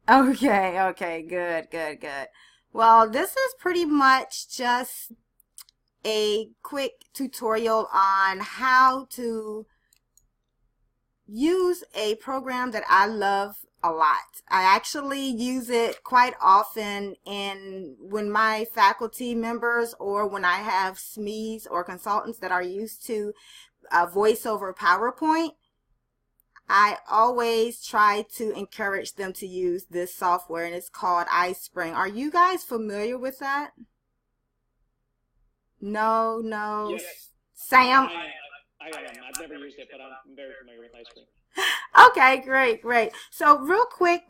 Okay, okay, good, good, good. Well, this is pretty much just a quick tutorial on how to use a program that I love a lot. I actually use it quite often in when my faculty members or when I have SMEs or consultants that are used to voice over PowerPoint. I always try to encourage them to use this software, and it's called iSpring. Are you guys familiar with that? No, no. Yes, Sam? I am. I've never used it, but I'm very familiar with iSpring. Okay, great, great. So real quick,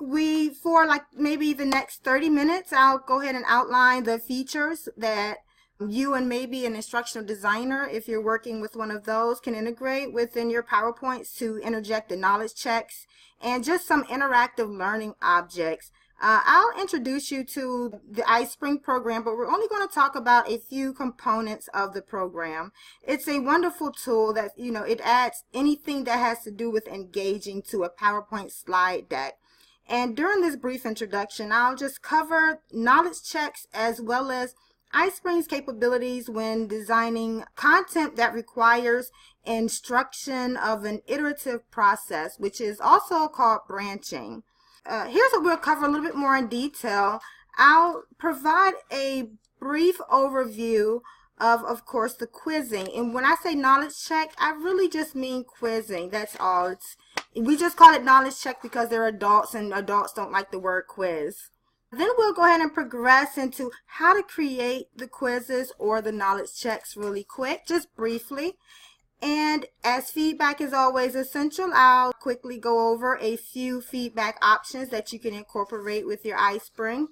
for like maybe the next 30 minutes, I'll go ahead and outline the features that you and maybe an instructional designer, if you're working with one of those, can integrate within your PowerPoints to interject the knowledge checks and just some interactive learning objects. I'll introduce you to the iSpring program, but we're only going to talk about a few components of the program. It's a wonderful tool that, it adds anything that has to do with engaging to a PowerPoint slide deck. And during this brief introduction, I'll just cover knowledge checks as well as iSpring's capabilities when designing content that requires instruction of an iterative process, which is also called branching. Here's what we'll cover a little bit more in detail. I'll provide a brief overview of course, the quizzing. And when I say knowledge check, I really just mean quizzing. That's all. We just call it knowledge check because they're adults and adults don't like the word quiz. Then we'll go ahead and progress into how to create the quizzes or the knowledge checks really quick, just briefly. And as feedback is always essential, I'll quickly go over a few feedback options that you can incorporate with your iSpring.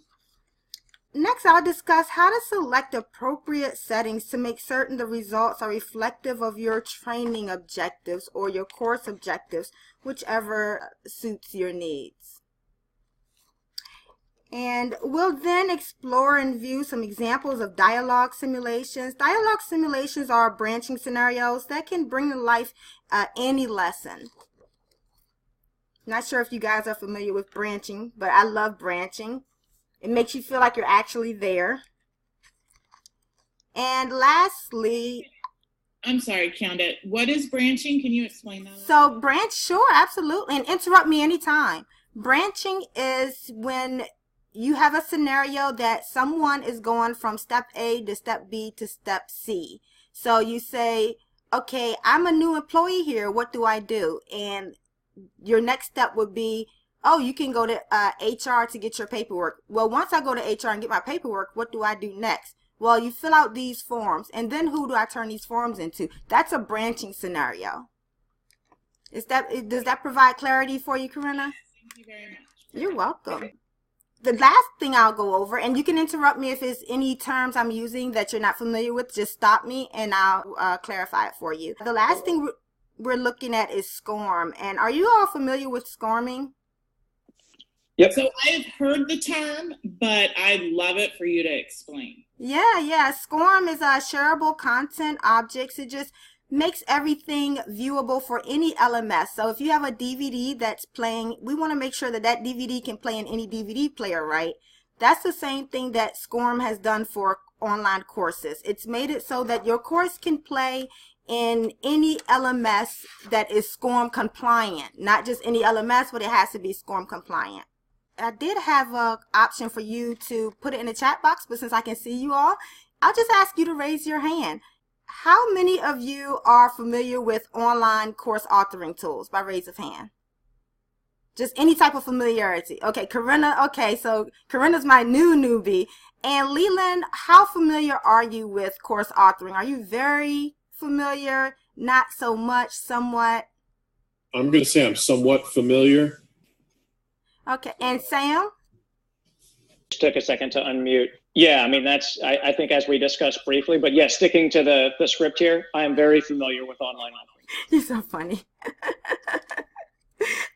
Next, I'll discuss how to select appropriate settings to make certain the results are reflective of your training objectives or your course objectives, whichever suits your needs. And we'll then explore and view some examples of dialogue simulations. Dialogue simulations are branching scenarios that can bring to life any lesson. Not sure if you guys are familiar with branching, but I love branching. It makes you feel like you're actually there. And lastly, I'm sorry, Keyonda. What is branching? Can you explain that? So sure, absolutely. And interrupt me anytime. Branching is when you have a scenario that someone is going from step A to step B to step C. So you say, okay, I'm a new employee here. What do I do? And your next step would be, oh, you can go to HR to get your paperwork. Well, once I go to HR and get my paperwork, what do I do next? Well, you fill out these forms, and then who do I turn these forms into? That's a branching scenario. Does that provide clarity for you, Corinna? Thank you very much. You're welcome. The last thing I'll go over, and you can interrupt me if there's any terms I'm using that you're not familiar with, just stop me and I'll clarify it for you. The last thing we're looking at is SCORM. And are you all familiar with SCORMing? Yep. So I've heard the term, but I'd love it for you to explain. Yeah. SCORM is shareable content objects. It just makes everything viewable for any LMS. So if you have a DVD that's playing, we want to make sure that that DVD can play in any DVD player, right? That's the same thing that SCORM has done for online courses. It's made it so that your course can play in any LMS that is SCORM compliant. Not just any LMS, but it has to be SCORM compliant. I did have an option for you to put it in the chat box, but since I can see you all, I'll just ask you to raise your hand. How many of you are familiar with online course authoring tools by raise of hand? Just any type of familiarity. Okay, Corinna, okay, so Corinna's my new newbie. And Leland, how familiar are you with course authoring? Are you very familiar? Not so much, somewhat? I'm going to say I'm somewhat familiar. Okay, and Sam? Just took a second to unmute. Yeah, I mean, I think as we discussed briefly, but yeah, sticking to the script here, I am very familiar with online authoring. You're so funny.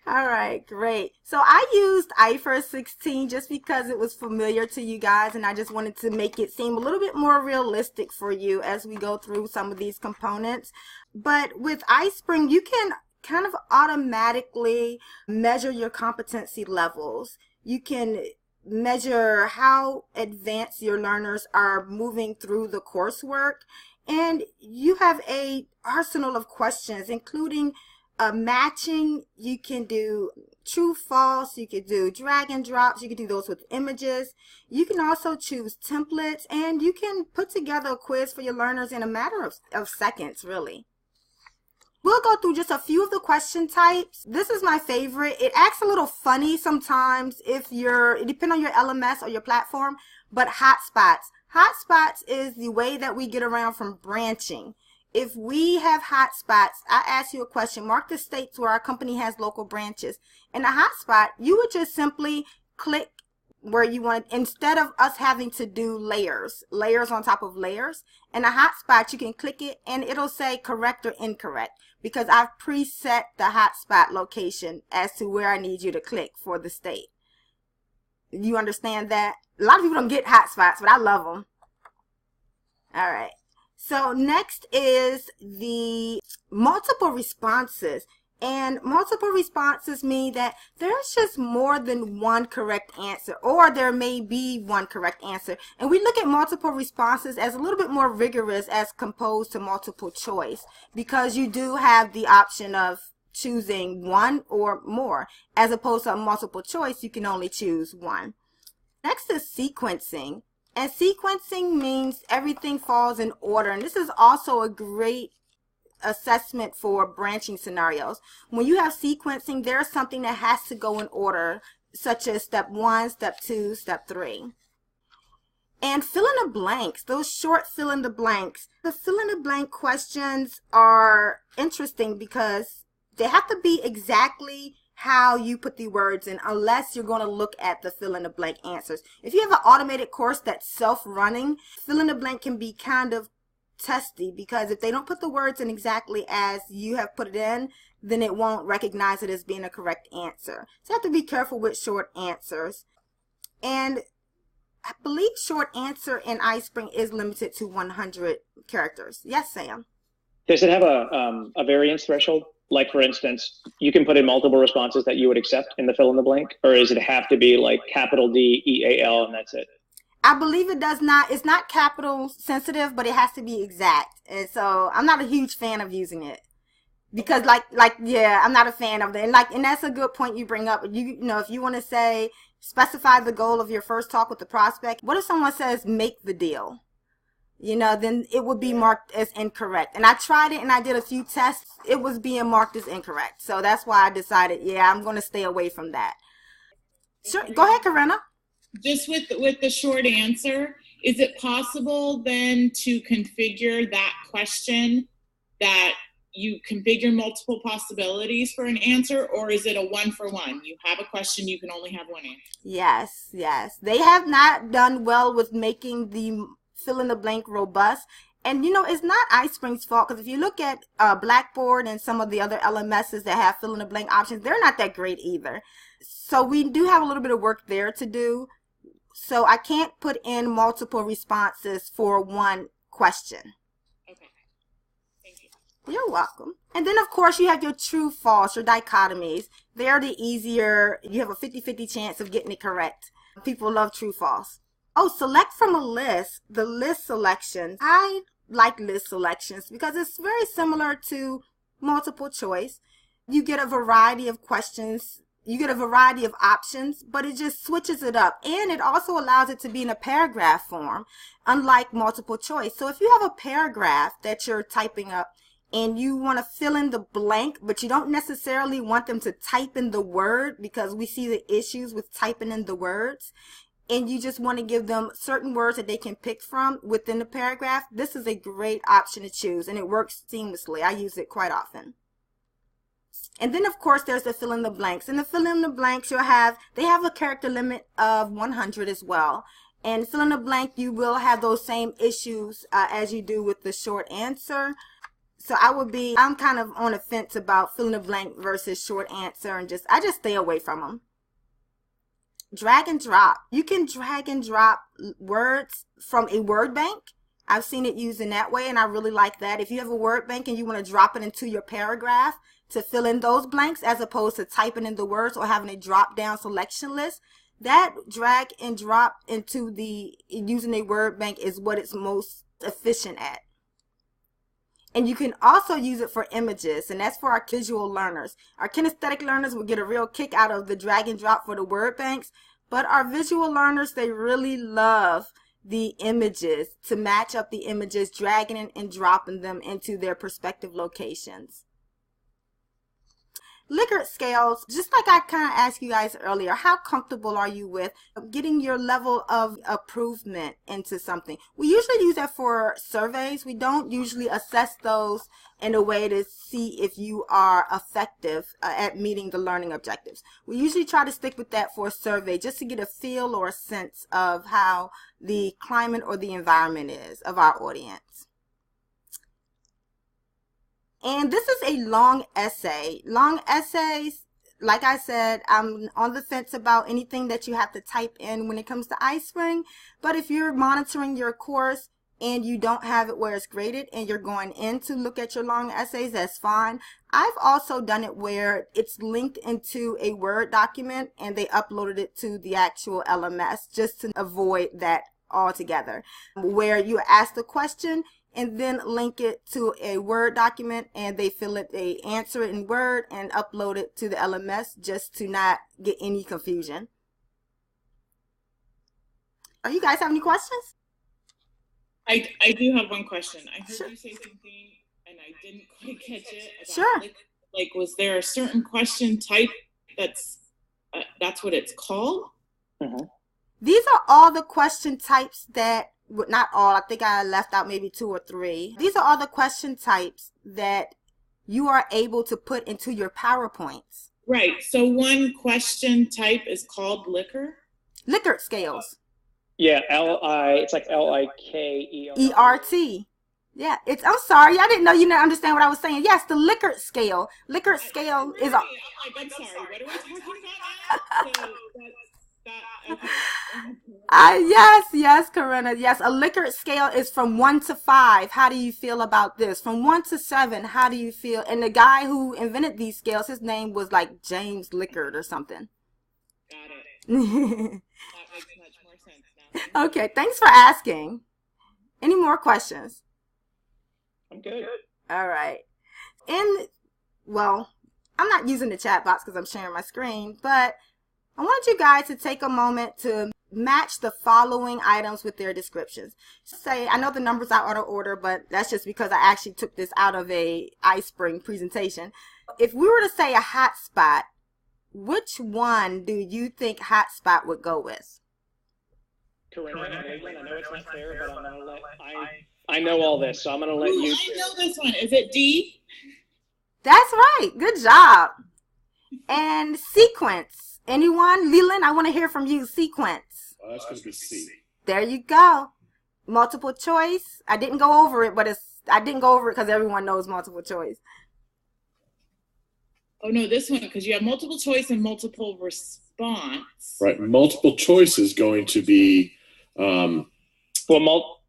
All right, great. So I used IFRS 16 just because it was familiar to you guys, and I just wanted to make it seem a little bit more realistic for you as we go through some of these components. But with iSpring, you can kind of automatically measure your competency levels. You can measure how advanced your learners are moving through the coursework. And you have a arsenal of questions, including matching. You can do true, false. You can do drag and drops. You can do those with images. You can also choose templates, and you can put together a quiz for your learners in a matter of seconds, really. We'll go through just a few of the question types. This is my favorite. It acts a little funny sometimes it depends on your LMS or your platform, but hotspots. Hotspots is the way that we get around from branching. If we have hotspots, I ask you a question, mark the states where our company has local branches. In a hotspot, you would just simply click where you want it, instead of us having to do layers on top of layers. In a hotspot, you can click it and it'll say correct or incorrect, because I've preset the hotspot location as to where I need you to click for the state. You understand that? A lot of people don't get hotspots, but I love them. All right. So next is the multiple responses. And multiple responses mean that there's just more than one correct answer, or there may be one correct answer. And we look at multiple responses as a little bit more rigorous as composed to multiple choice, because you do have the option of choosing one or more. As opposed to a multiple choice, you can only choose one. Next is sequencing. And sequencing means everything falls in order. And this is also a great assessment for branching scenarios. When you have sequencing, there's something that has to go in order, such as step 1, step 2, step 3. And fill in the blanks, those short fill in the blanks. The fill in the blank questions are interesting because they have to be exactly how you put the words in, unless you're going to look at the fill in the blank answers. If you have an automated course that's self-running, fill in the blank can be kind of testy, because if they don't put the words in exactly as you have put it in, then it won't recognize it as being a correct answer. So you have to be careful with short answers. And I believe short answer in iSpring is limited to 100 characters. Yes, Sam? Does it have a variance threshold? Like, for instance, you can put in multiple responses that you would accept in the fill in the blank, or does it have to be like capital D, EAL, and that's it? I believe it does not. It's not capital sensitive, but it has to be exact. And so I'm not a huge fan of using it, because yeah, I'm not a fan of that. And that's a good point you bring up. You know, if you want to say, specify the goal of your first talk with the prospect, what if someone says make the deal? You know, then it would be marked as incorrect. And I tried it and I did a few tests. It was being marked as incorrect. So that's why I decided, yeah, I'm going to stay away from that. Sure. Go ahead, Karina. Just with the short answer, is it possible then to configure that question that you configure multiple possibilities for an answer, or is it a 1-for-1? You have a question, you can only have one answer. Yes, yes. They have not done well with making the fill in the blank robust. And you know, it's not iSpring's fault, because if you look at Blackboard and some of the other LMSs that have fill in the blank options, they're not that great either. So we do have a little bit of work there to do. So I can't put in multiple responses for one question. Okay. Thank you. You're welcome. And then, of course, you have your true, false, your dichotomies. They're the easier. You have a 50-50 chance of getting it correct. People love true, false. Oh, select from a list. The list selections. I like list selections because it's very similar to multiple choice. You get a variety of questions. You get a variety of options, but it just switches it up. And it also allows it to be in a paragraph form, unlike multiple choice. So if you have a paragraph that you're typing up and you want to fill in the blank, but you don't necessarily want them to type in the word, because we see the issues with typing in the words, and you just want to give them certain words that they can pick from within the paragraph, this is a great option to choose, and it works seamlessly. I use it quite often. And then, of course, there's the fill in the blanks. And the fill in the blanks, they have a character limit of 100 as well. And fill in the blank, you will have those same issues as you do with the short answer. So I'm kind of on the fence about fill in the blank versus short answer, and I just stay away from them. Drag and drop. You can drag and drop words from a word bank. I've seen it used in that way, and I really like that. If you have a word bank and you want to drop it into your paragraph to fill in those blanks, as opposed to typing in the words or having a drop down selection list, that drag and drop into the using a word bank is what it's most efficient at. And you can also use it for images, and that's for our visual learners. Our kinesthetic learners will get a real kick out of the drag and drop for the word banks, but our visual learners, they really love the images, to match up the images, dragging and dropping them into their respective locations. Likert scales, just like I kind of asked you guys earlier, how comfortable are you with getting your level of improvement into something? We usually use that for surveys. We don't usually assess those in a way to see if you are effective at meeting the learning objectives. We usually try to stick with that for a survey, just to get a feel or a sense of how the climate or the environment is of our audience. And this is a long essay. Long essays, like I said, I'm on the fence about anything that you have to type in when it comes to iSpring. But if you're monitoring your course and you don't have it where it's graded and you're going in to look at your long essays, that's fine. I've also done it where it's linked into a Word document and they uploaded it to the actual LMS, just to avoid that altogether, where you ask the question and then link it to a Word document and they they answer it in Word and upload it to the LMS, just to not get any confusion. Are you guys have any questions? I do have one question. I heard Sure. you say something and I didn't quite catch it. About Sure. Like, was there a certain question type that's what it's called? Mm-hmm. These are all the question types that, not all, I think I left out maybe 2 or 3. These are all the question types that you are able to put into your PowerPoints. Right. So one question type is called Likert. Likert scales. Yeah, it's like Likert. ERT. Yeah, I'm sorry, I didn't know you didn't understand what I was saying. Yes, the Likert scale. Likert scale is a... I'm sorry, what are we talking about now? So okay. Yes, Corinna. Yes, a Likert scale is from 1 to 5. How do you feel about this? From 1 to 7, how do you feel? And the guy who invented these scales, his name was like James Likert or something. Got it. That makes much more sense now. Okay, thanks for asking. Any more questions? I'm good. All right. Well, I'm not using the chat box because I'm sharing my screen, but I want you guys to take a moment to match the following items with their descriptions. Say, I know the numbers are out of order, but that's just because I actually took this out of a iSpring presentation. If we were to say a hotspot, which one do you think hotspot would go with? Corinna, I know it's not fair, but I'm gonna let I know all this, so I'm gonna let you. I know this one. Is it D? That's right. Good job. And sequence. Anyone? Leland, I want to hear from you. Sequence. That's going to be C. There you go. Multiple choice. I didn't go over it, but I didn't go over it because everyone knows multiple choice. Oh no, this one, because you have multiple choice and multiple response. Right. Multiple choice is going to be.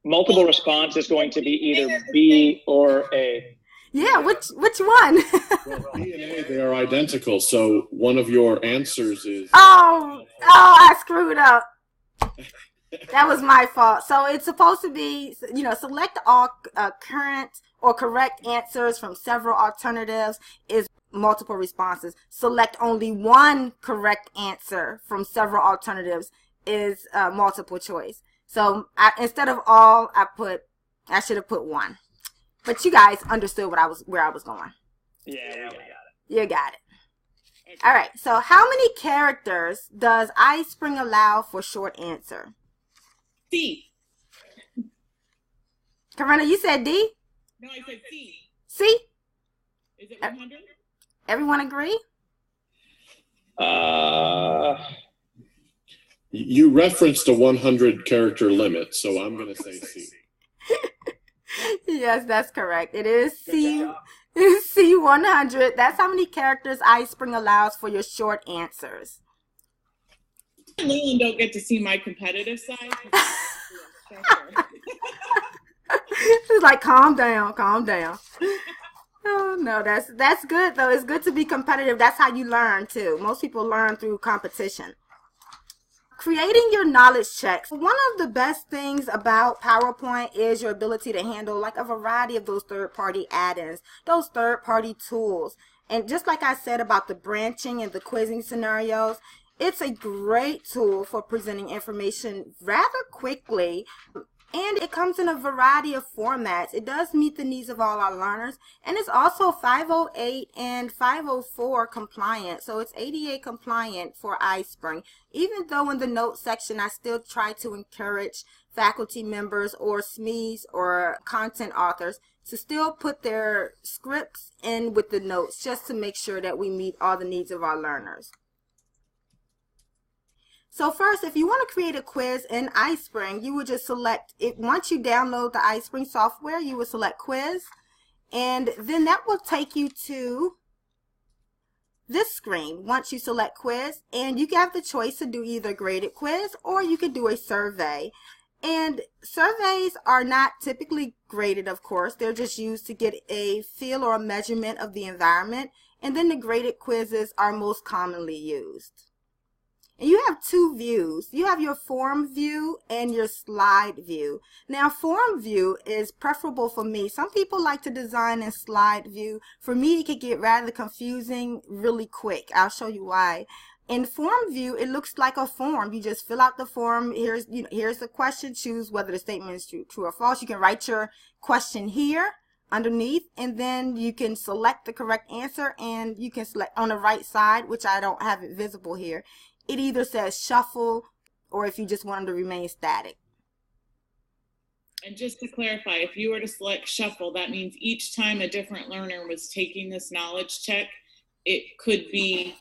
Multiple response is going to be either B or A. Yeah, which one? Well, B and A, they are identical. So one of your answers is. Oh, I screwed up. That was my fault. So it's supposed to be, select all current or correct answers from several alternatives is multiple responses. Select only one correct answer from several alternatives is multiple choice. So instead of all, I should have put one. But you guys understood where I was going. Yeah, we got it. You got it. All right. So how many characters does iSpring allow for short answer? C. Corinna, you said D? No, I said C. C? Is it 100? Everyone agree? You referenced a 100 character limit, so I'm going to say C. Yes, that's correct. It is C. It is C100. That's how many characters iSpring allows for your short answers. Leland don't get to see my competitive side. It's like, calm down. Oh no, that's good though. It's good to be competitive. That's how you learn too. Most people learn through competition. Creating your knowledge checks. One of the best things about PowerPoint is your ability to handle like a variety of those third-party add-ins, those third-party tools. And just like I said about the branching and the quizzing scenarios, it's a great tool for presenting information rather quickly. And it comes in a variety of formats. It does meet the needs of all our learners. And it's also 508 and 504 compliant. So it's ADA compliant for iSpring. Even though in the notes section, I still try to encourage faculty members or SMEs or content authors to still put their scripts in with the notes just to make sure that we meet all the needs of our learners. So first, if you want to create a quiz in iSpring, you would just select it. Once you download the iSpring software, you would select quiz, and then that will take you to this screen once you select quiz, and you have the choice to do either graded quiz or you could do a survey. And surveys are not typically graded, of course. They're just used to get a feel or a measurement of the environment, and then the graded quizzes are most commonly used. And you have two views. You have your form view and your slide view. Now, form view is preferable for me. Some people like to design in slide view. For me, it could get rather confusing really quick. I'll show you why. In form view, it looks like a form. You just fill out the form. Here's the question. Choose whether the statement is true or false. You can write your question here underneath, and then you can select the correct answer, and you can select on the right side, which I don't have it visible here. It either says shuffle or if you just want them to remain static. And just to clarify, if you were to select shuffle, that means each time a different learner was taking this knowledge check, it could be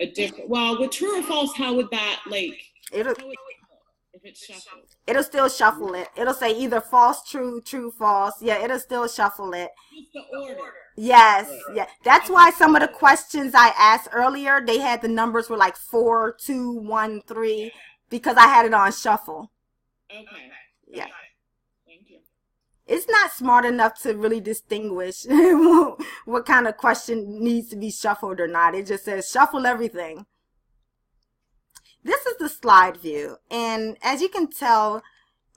a different, well, with true or false, how would that, like, if it's shuffled? It'll still shuffle it. It'll say either false, true, true, false. Yeah, it'll still shuffle it. Just the order. Yes, yeah. That's why some of the questions I asked earlier, they had the numbers were like 4, 2, 1, 3, because I had it on shuffle. Okay. Yeah. Thank you. It's not smart enough to really distinguish what kind of question needs to be shuffled or not. It just says shuffle everything. This is the slide view, and as you can tell,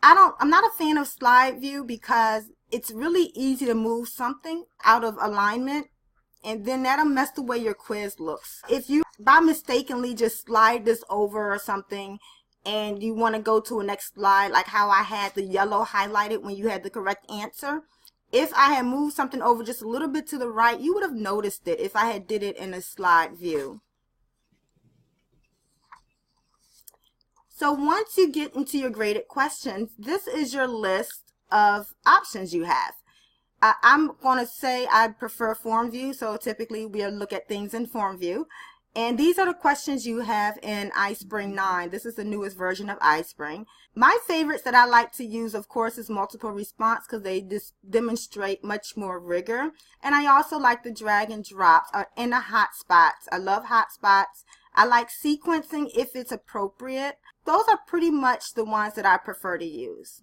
I'm not a fan of slide view because it's really easy to move something out of alignment, and then that'll mess the way your quiz looks. If you by mistakenly just slide this over or something and you want to go to a next slide, like how I had the yellow highlighted when you had the correct answer, if I had moved something over just a little bit to the right, you would have noticed it if I had did it in a slide view. So once you get into your graded questions, this is your list of options you have. I'm going to say I prefer form view, so typically we'll look at things in form view. And these are the questions you have in iSpring 9. This is the newest version of iSpring. My favorites that I like to use, of course, is multiple response because they just demonstrate much more rigor. And I also like the drag and drop in the hotspots. I love hotspots. I like sequencing if it's appropriate. Those are pretty much the ones that I prefer to use.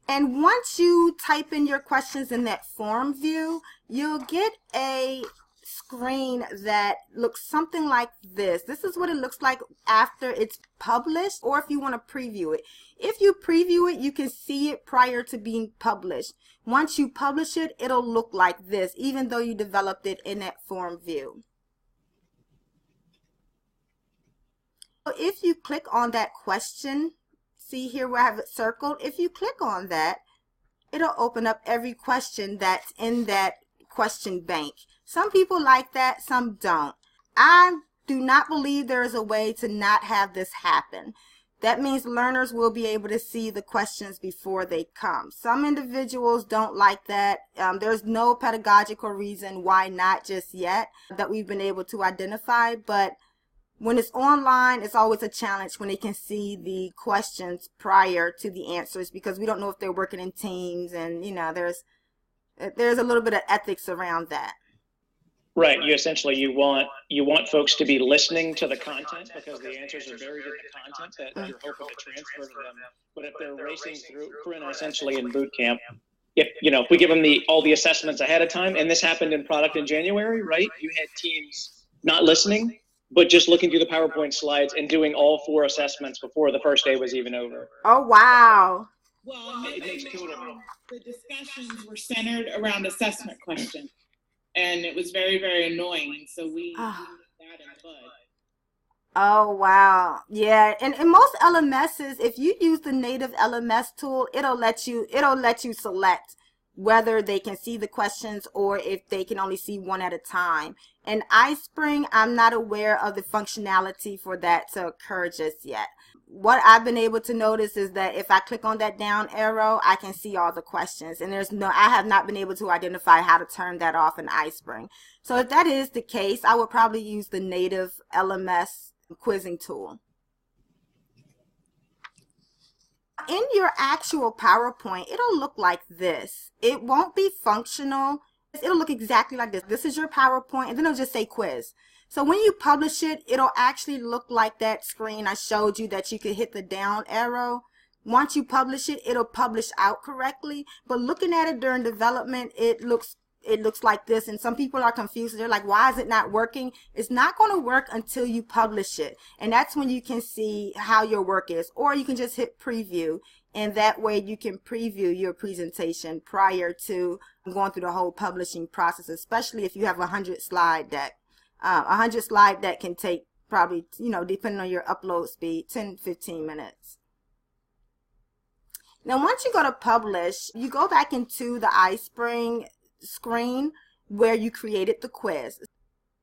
And once you type in your questions in that form view, you'll get a screen that looks something like this. This is what it looks like after it's published, or if you want to preview it. If you preview it, you can see it prior to being published. Once you publish it, it'll look like this, even though you developed it in that form view. So if you click on that question, see here where I have it circled, if you click on that, it'll open up every question that's in that question bank. Some people like that, some don't. I do not believe there is a way to not have this happen. That means learners will be able to see the questions before they come. Some individuals don't like that. There's no pedagogical reason why not just yet that we've been able to identify, but when it's online, it's always a challenge when they can see the questions prior to the answers, because we don't know if they're working in teams, and you know, there's a little bit of ethics around that. Right. You want folks to be listening to the content because the answers are buried in the content that you're hoping to transfer to them. But if they're racing through essentially in boot camp, if we give them all the assessments ahead of time, and this happened in product in January, right? You had teams not listening, but just looking through the PowerPoint slides and doing all 4 assessments before the first day was even over. Oh, wow. Well, It makes total. the discussions were centered around assessment questions, and it was very, very annoying. So we nipped that in the bud. Oh, wow. Yeah. And in most LMSs, if you use the native LMS tool, it'll let you select whether they can see the questions or if they can only see one at a time. In iSpring, I'm not aware of the functionality for that to occur just yet. What I've been able to notice is that if I click on that down arrow, I can see all the questions, and I have not been able to identify how to turn that off in iSpring. So if that is the case, I would probably use the native LMS quizzing tool. In your actual PowerPoint, it'll look like this. It won't be functional. It'll look exactly like this. This is your PowerPoint, and then it'll just say quiz. So when you publish it, it'll actually look like that screen I showed you that you could hit the down arrow. Once you publish it, it'll publish out correctly. But looking at it during development, it looks like this, and some people are confused. They're like, why is it not working? It's not going to work until you publish it, and that's when you can see how your work is. Or you can just hit preview, and that way you can preview your presentation prior to going through the whole publishing process, especially if you have a 100-slide deck. 100-slide deck can take probably, depending on your upload speed, 10-15 minutes. Now once you go to publish, you go back into the iSpring screen where you created the quiz.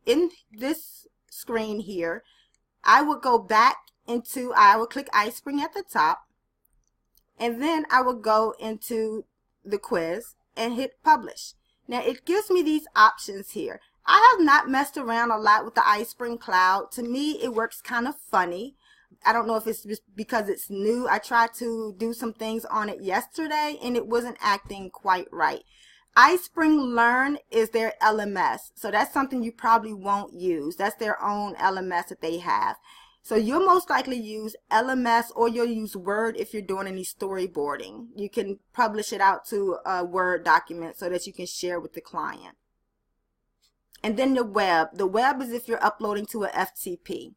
In this screen here, I would click iSpring at the top, and then I would go into the quiz and hit publish. Now it gives me these options here. I have not messed around a lot with the iSpring Cloud. To me, it works kind of funny. I don't know if it's just because it's new. I tried to do some things on it yesterday, and it wasn't acting quite right. iSpring Learn is their LMS, so that's something you probably won't use. That's their own LMS that they have. So you'll most likely use LMS, or you'll use Word if you're doing any storyboarding. You can publish it out to a Word document so that you can share with the client. And then the web. The web is if you're uploading to a FTP.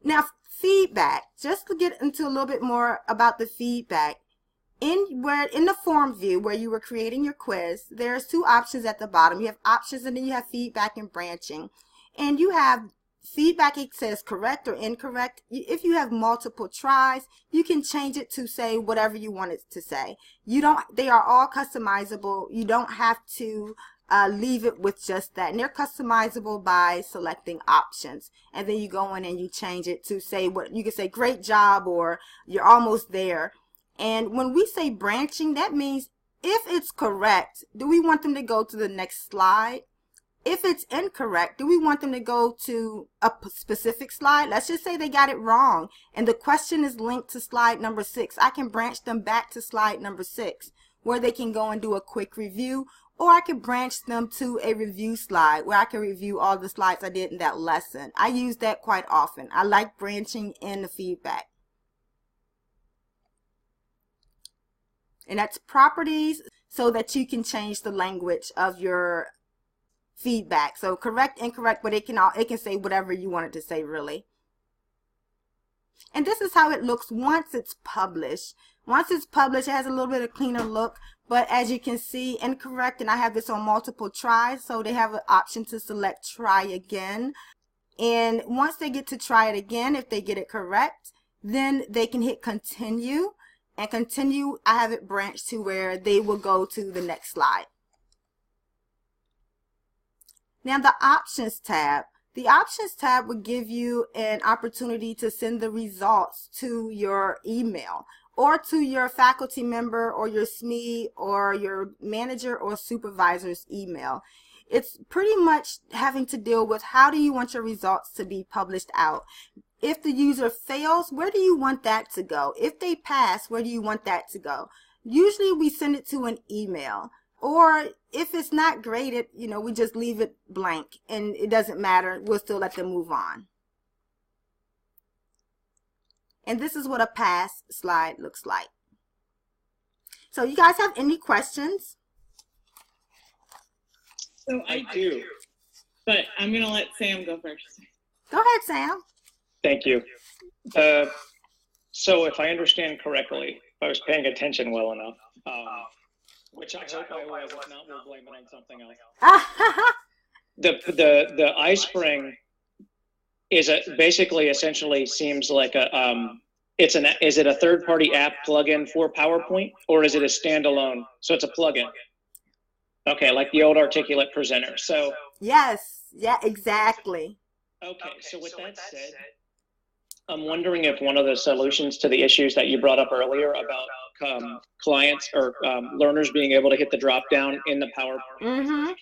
Now, feedback. Just to get into a little bit more about the feedback. In the form view where you were creating your quiz, there's 2 options at the bottom. You have options, and then you have feedback and branching. And you have feedback, it says correct or incorrect. If you have multiple tries, you can change it to say whatever you want it to say. They are all customizable. You don't have to leave it with just that. And they're customizable by selecting options. And then you go in and you change it to say what you can say, great job, or you're almost there. And when we say branching, that means if it's correct, do we want them to go to the next slide? If it's incorrect, do we want them to go to a specific slide? Let's just say they got it wrong and the question is linked to slide number 6. I can branch them back to slide number 6 where they can go and do a quick review, or I can branch them to a review slide where I can review all the slides I did in that lesson. I use that quite often. I like branching in the feedback. And that's properties, so that you can change the language of your feedback. So correct, incorrect, but it can say whatever you want it to say, really. And this is how it looks once it's published. Once it's published, it has a little bit of cleaner look, but as you can see, incorrect, and I have this on multiple tries, so they have an option to select try again. And once they get to try it again, if they get it correct, then they can hit continue. And continue, I have it branched to where they will go to the next slide. Now the options tab. The options tab would give you an opportunity to send the results to your email or to your faculty member or your SME or your manager or supervisor's email. It's pretty much having to deal with how do you want your results to be published out. If the user fails, where do you want that to go? If they pass, where do you want that to go? Usually we send it to an email. Or if it's not graded, we just leave it blank and it doesn't matter. We'll still let them move on. And this is what a pass slide looks like. So you guys have any questions? So I do. But I'm going to let Sam go first. Go ahead, Sam. Thank you. So if I understand correctly, if I was paying attention well enough, which I hope I was, if not, we'll blame it on something else. The iSpring is basically essentially seems like a is it a third-party app plugin for PowerPoint, or is it a standalone? So it's a plugin. Okay, like the old Articulate presenter. So yes, yeah, exactly. Okay, so with that said, I'm wondering if one of the solutions to the issues that you brought up earlier about clients or learners being able to hit the drop down in the PowerPoint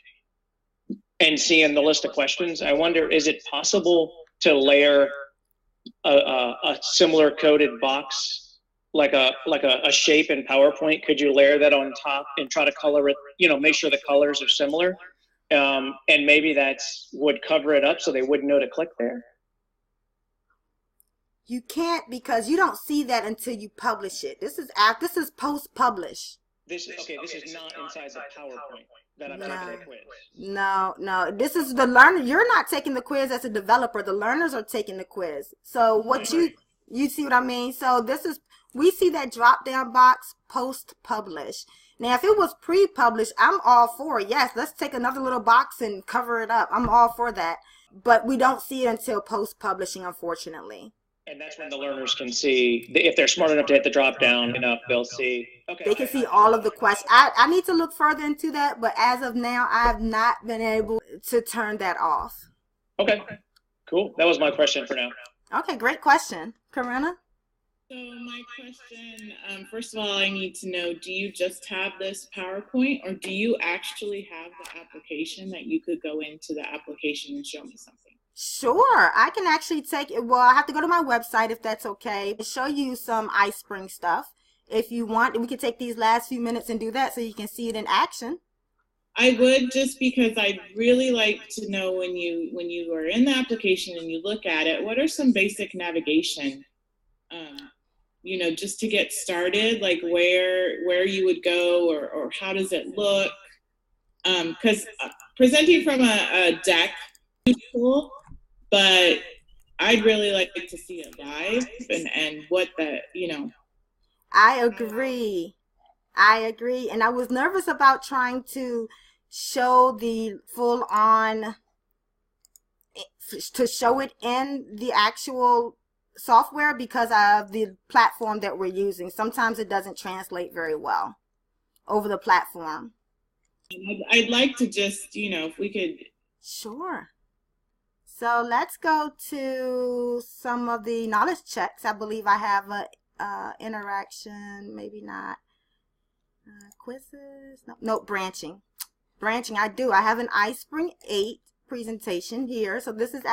and seeing the list of questions, I wonder, is it possible to layer a similar coded box, like a shape in PowerPoint? Could you layer that on top and try to color it, make sure the colors are similar? And maybe would cover it up so they wouldn't know to click there? You can't, because you don't see that until you publish it. This is post-publish. This is not inside the PowerPoint that I'm taking the quiz. No. This is the learner. You're not taking the quiz as a developer. The learners are taking the quiz. So what you see what I mean? So we see that drop-down box post-publish. Now, if it was pre-published, I'm all for it. Yes, let's take another little box and cover it up. I'm all for that. But we don't see it until post-publishing, unfortunately. And that's when the learners can see, if they're smart enough to hit the drop down enough, they'll see. Okay. They can see all of the questions. I need to look further into that, but as of now, I have not been able to turn that off. Okay, cool. That was my question for now. Okay, great question. Corinna? So my question, first of all, I need to know, do you just have this PowerPoint, or do you actually have the application that you could go into the application and show me something? Sure, I can actually take it. Well, I have to go to my website if that's okay. Show you some iSpring stuff. If you want, we could take these last few minutes and do that so you can see it in action. I would, just because I'd really like to know when you are in the application and you look at it, what are some basic navigation, just to get started, like where you would go or how does it look? Because presenting from a deck is cool, but I'd really like to see it live and what I agree. And I was nervous about trying to show the full on, to show it in the actual software because of the platform that we're using. Sometimes it doesn't translate very well over the platform. I'd like to just, if we could. Sure. So let's go to some of the knowledge checks. I believe I have a interaction, maybe not. Quizzes, no, branching. I do. I have an iSpring 8 presentation here. So this is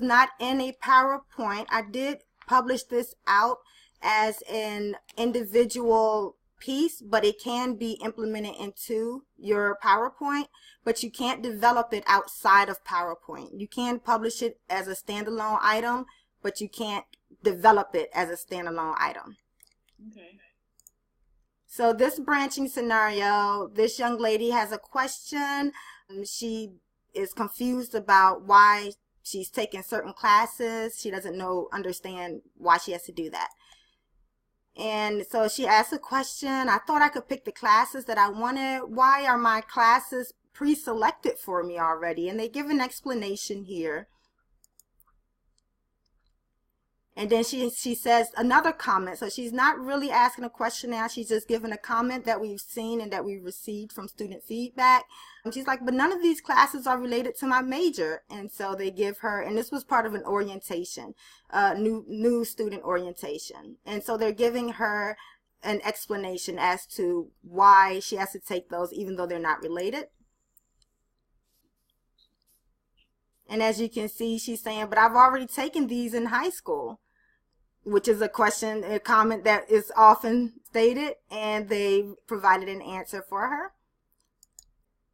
not in a PowerPoint. I did publish this out as an individual piece, but it can be implemented into your PowerPoint, but you can't develop it outside of PowerPoint. You can publish it as a standalone item, but you can't develop it as a standalone item. Okay. So this branching scenario, this young lady has a question. She is confused about why she's taking certain classes. She doesn't understand why she has to do that. And so she asked a question. I thought I could pick the classes that I wanted. Why are my classes pre-selected for me already? And they give an explanation here. And then she says another comment. So she's not really asking a question now. She's just giving a comment that we've seen and that we've received from student feedback. And she's like, but none of these classes are related to my major. And so they give her, and this was part of an orientation, new student orientation. And so they're giving her an explanation as to why she has to take those even though they're not related. And as you can see, she's saying, but I've already taken these in high school, which is a comment that is often stated, and they provided an answer for her.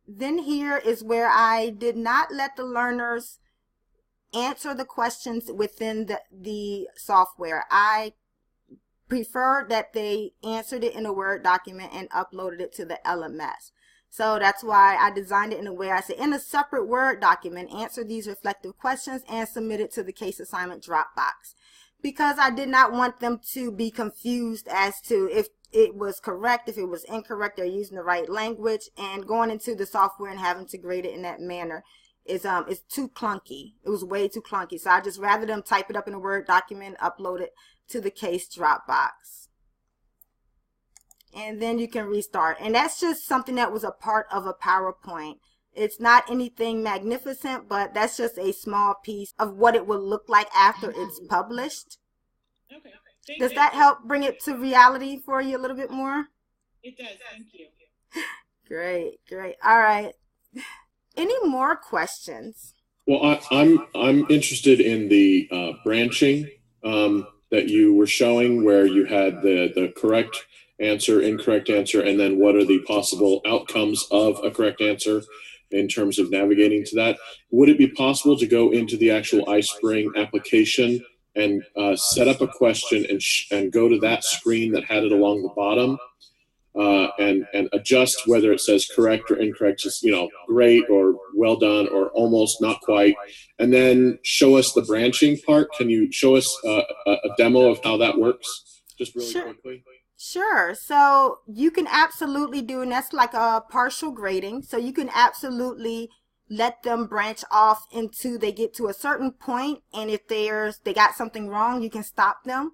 Then here is where I did not let the learners answer the questions within the software. I preferred that they answered it in a Word document and uploaded it to the LMS. So that's why I designed it in a way I said, in a separate Word document, answer these reflective questions and submit it to the case assignment Dropbox. Because I did not want them to be confused as to if it was correct, if it was incorrect, they're using the right language, and going into the software and having to grade it in that manner is too clunky. It was way too clunky. So I just rather them type it up in a Word document, upload it to the case Dropbox. And then you can restart. And that's just something that was a part of a PowerPoint. It's not anything magnificent, but that's just a small piece of what it will look like after it's published. Okay. Does that help bring it to reality for you a little bit more? It does. Thank you. Great, great. All right. Any more questions? Well, I'm interested in the branching that you were showing, where you had the correct answer, incorrect answer, and then what are the possible outcomes of a correct answer in terms of navigating to that. Would it be possible to go into the actual iSpring application and set up a question and go to that screen that had it along the bottom and adjust whether it says correct or incorrect, just, great or well done or almost not quite, and then show us the branching part? Can you show us a demo of how that works just really quickly? Sure. So you can absolutely do, and that's like a partial grading. So you can absolutely let them branch off into, they get to a certain point, and if they got something wrong, you can stop them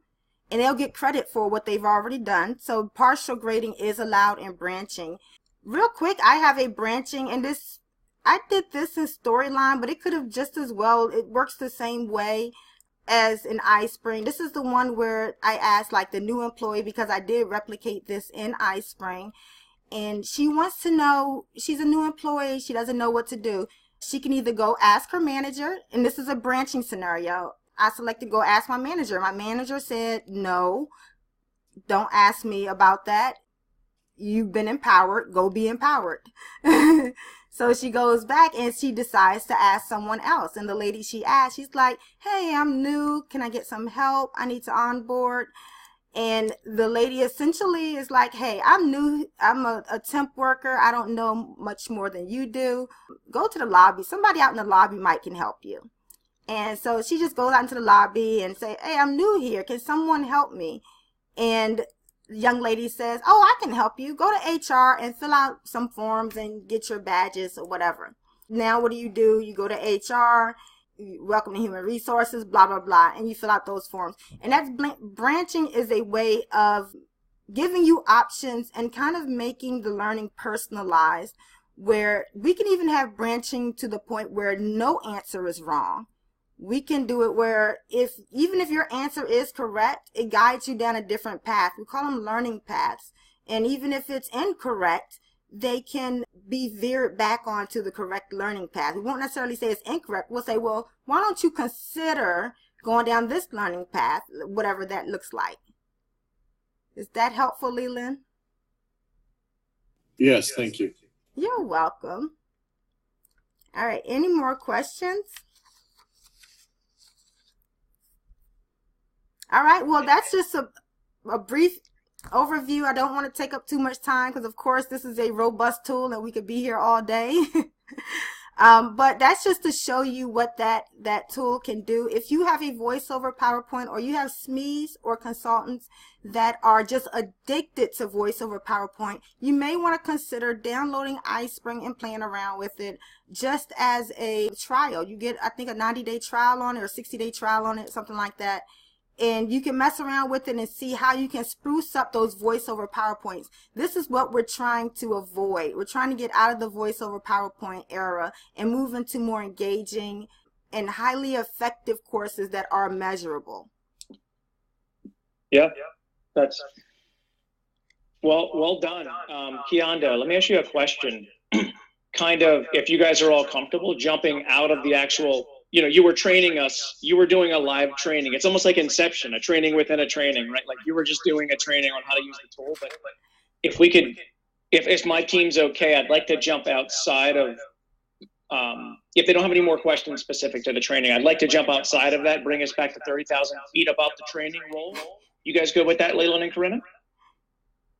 and they'll get credit for what they've already done. So partial grading is allowed in branching. Real quick, I have a branching, and I did this in Storyline, but it could have just as well, it works the same way as in iSpring. This is the one where I asked like the new employee, because I did replicate this in iSpring, and she wants to know, she's a new employee, she doesn't know what to do. She can either go ask her manager, and this is a branching scenario. I selected go ask my manager. My manager said, no, don't ask me about that. You've been empowered, go be empowered. So she goes back and she decides to ask someone else. And the lady she asked, she's like, hey, I'm new. Can I get some help? I need to onboard. And the lady essentially is like, hey, I'm new. I'm a temp worker. I don't know much more than you do. Go to the lobby. Somebody out in the lobby might can help you. And so she just goes out into the lobby and say, hey, I'm new here. Can someone help me? And the young lady says, oh, I can help you. Go to HR and fill out some forms and get your badges or whatever. Now what do? You go to HR, welcome to human resources, blah, blah, blah, and you fill out those forms. And that's branching is a way of giving you options and kind of making the learning personalized, where we can even have branching to the point where no answer is wrong. We can do it where even if your answer is correct, it guides you down a different path. We call them learning paths. And even if it's incorrect, they can be veered back onto the correct learning path. We won't necessarily say it's incorrect. We'll say, well, why don't you consider going down this learning path, whatever that looks like. Is that helpful, Leland? Yes, thank you. You're welcome. All right, any more questions? All right, well, that's just a brief overview. I don't want to take up too much time because, of course, this is a robust tool and we could be here all day. But that's just to show you what that tool can do. If you have a voiceover PowerPoint, or you have SMEs or consultants that are just addicted to voiceover PowerPoint, you may want to consider downloading iSpring and playing around with it just as a trial. You get, I think, a 90-day trial on it or 60-day trial on it, something like that. And you can mess around with it and see how you can spruce up those voiceover PowerPoints. This is what we're trying to avoid. We're trying to get out of the voiceover PowerPoint era and move into more engaging and highly effective courses that are measurable. Yeah, that's well done. Keyonda, let me ask you a question. Kind of, if you guys are all comfortable jumping out of the actual, you were training us, you were doing a live training. It's almost like Inception, a training within a training, right? Like you were just doing a training on how to use the tool. But if we could, if my team's okay, I'd like to jump outside of, if they don't have any more questions specific to the training, I'd like to jump outside of that, bring us back to 30,000 feet about the training role. You guys good with that, Leland and Corinna?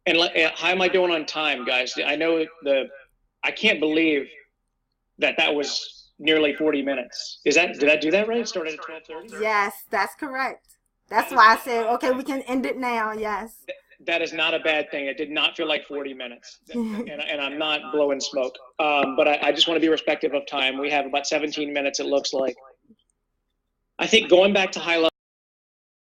And how am I doing on time, guys? I know I can't believe that was nearly 40 minutes. Did I do that right? It started at 12:30? Yes, that's correct. That's why I said, okay, we can end it now. Yes. That is not a bad thing. It did not feel like 40 minutes, and I'm not blowing smoke. But I just want to be respectful of time. We have about 17 minutes, it looks like. I think going back to high level